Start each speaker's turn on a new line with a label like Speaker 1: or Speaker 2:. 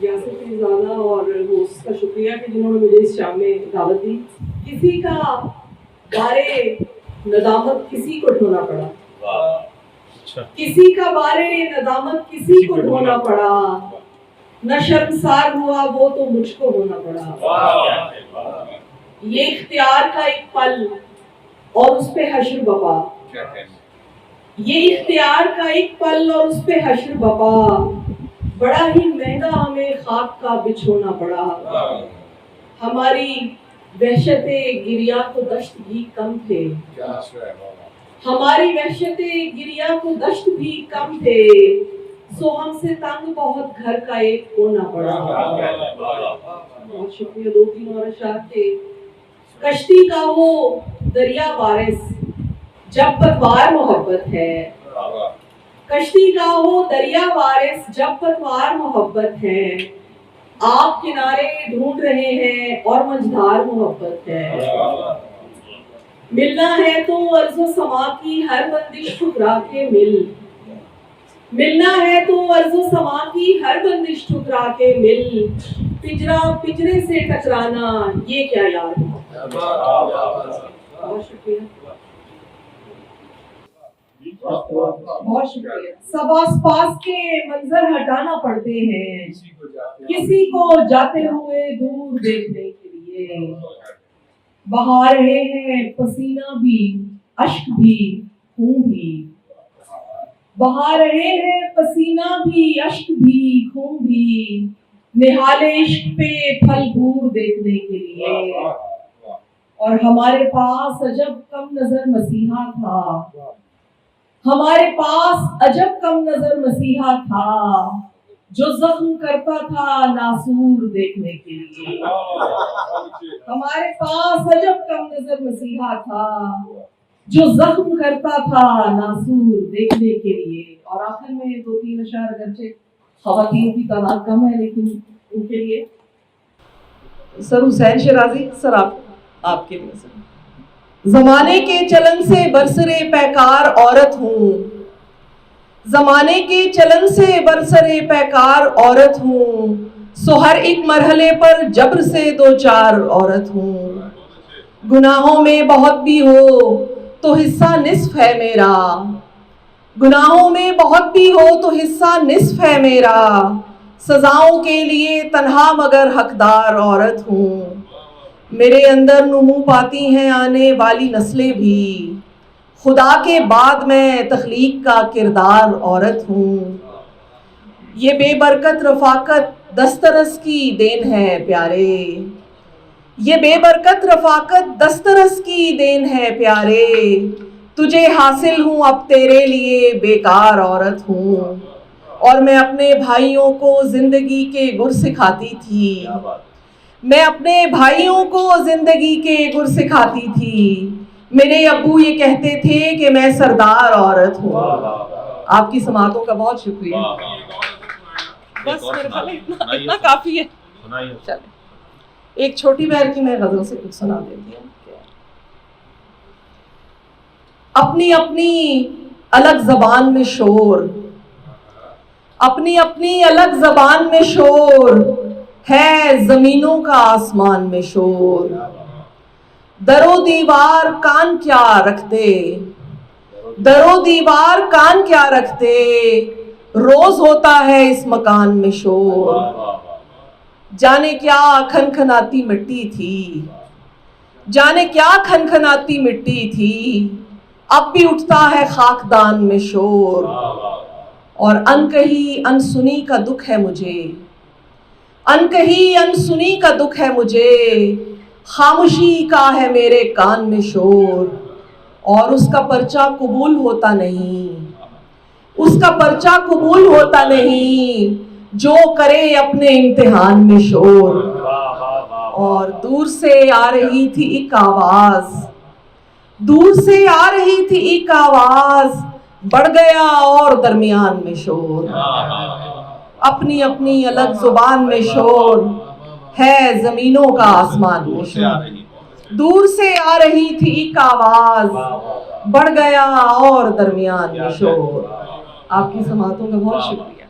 Speaker 1: یاسر پیرزادہ اور ہوسٹ کا شکریہ کہ جنہوں نے مجھے اس شام میں دعوت دی. کسی کا بارے ندامت کسی کو ڈھونا پڑا, کسی کا بارے ندامت کسی کو ڈھونا پڑا, نہ شرمسار ہوا وہ تو مجھ کو ہونا پڑا. یہ اختیار کا ایک پل اور اس پہ حشر بپا, یہ اختیار کا ایک پل اور اس پہ حشر بپا, بڑا ہی مہنگا ہمیں خاک کا بچھونا پڑا. ہماری وحشت گریا کو دشت بھی کم تھے, ہماری وحشت گریا کو دشت بھی کم تھے, سو ہم سے تنگ بہت گھر کا ایک کونا پڑا. بہت شکریہ. 2-3 اور اشعار کے. کشتی کا وہ دریا وارث جب پتوار محبت ہے, کشتی کا وہ دریا وارث جب پتوار محبت ہے, آپ کنارے ڈھونڈ رہے ہیں اور منجھدار محبت ہے. ملنا ہے تو ارض و سما کی ہر بندش ٹھکرا کے مل, ملنا ہے تو ارض و سما کی ہر بندش ٹھکرا کے مل, پجرا پجرے سے ٹکرانا یہ کیا یار ہے. بہت شکریہ. بہت شکریہ. سب آس پاس کے منظر ہٹانا پڑتے ہیں کسی کو جاتے ہوئے دور دیکھنے کے لیے. بہا رہے ہیں پسینہ بھی اشک بھی خون بھی, بہا رہے ہیں پسینہ بھی اشک بھی خون بھی, نہال عشق پہ پھل بور دیکھنے کے لیے. اور ہمارے پاس عجب کم نظر مسیحا تھا, ہمارے پاس عجب کم نظر مسیحا تھا, جو زخم کرتا تھا ناسور دیکھنے کے لیے. ہمارے پاس عجب کم نظر مسیحا تھا, جو زخم کرتا تھا ناسور دیکھنے کے لیے. اور آخر میں 2-3 اشعار اگرچہ خواتین کی تعداد کم ہے لیکن ان کے لیے. سر حسین شیرازی, سر آپ کے لیے. سر زمانے کے چلن سے برسرے پیکار عورت ہوں, زمانے کے چلن سے برسرے پیکار عورت ہوں, سو ہر ایک مرحلے پر جبر سے 2-4 عورت ہوں. گناہوں میں بہت بھی ہو تو حصہ نصف ہے میرا, گناہوں میں بہت بھی ہو تو حصہ نصف ہے میرا, سزاؤں کے لیے تنہا مگر حقدار عورت ہوں. میرے اندر نمو پاتی ہیں آنے والی نسلیں بھی, خدا کے بعد میں تخلیق کا کردار عورت ہوں. یہ بے برکت رفاقت دسترس کی دین ہے پیارے, یہ بے برکت رفاقت دسترس کی دین ہے پیارے, تجھے حاصل ہوں اب تیرے لیے بیکار عورت ہوں. اور میں اپنے بھائیوں کو زندگی کے گر سکھاتی تھی, میں اپنے بھائیوں کو زندگی کے گر سکھاتی تھی. میرے ابو یہ کہتے تھے کہ میں سردار عورت ہوں. آپ کی سماعتوں کا بہت شکریہ. بس میرے خیال اتنا کافی ہے. چلیں ایک چھوٹی بہن کی میں غزل سے کچھ سنا دیتی ہوں. اپنی اپنی الگ زبان میں شور, اپنی اپنی الگ زبان میں شور ہے, زمینوں کا آسمان میں شور. در و دیوار کان کیا رکھتے, در و دیوار کان کیا رکھتے, روز ہوتا ہے اس مکان میں شور. جانے کیا کھنکھناتی مٹی تھی, جانے کیا کھنکھناتی مٹی تھی, اب بھی اٹھتا ہے خاکدان میں شور. اور انکہی انسنی کا دکھ ہے مجھے, انکہی انسنی کا دکھ ہے مجھے, خاموشی کا ہے میرے کان میں شور. اور اس کا پرچہ قبول ہوتا نہیں, اس کا پرچہ قبول ہوتا نہیں, جو کرے اپنے امتحان میں شور. اور دور سے آ رہی تھی ایک آواز, دور سے آ رہی تھی ایک آواز, بڑھ گیا اور درمیان میں شور. اپنی اپنی الگ زبان میں شور ہے, زمینوں کا آسمان میں شور. دور سے آ رہی تھی ایک آواز, بڑھ گیا اور درمیان میں شور. آپ کی سماعتوں کا بہت شکریہ.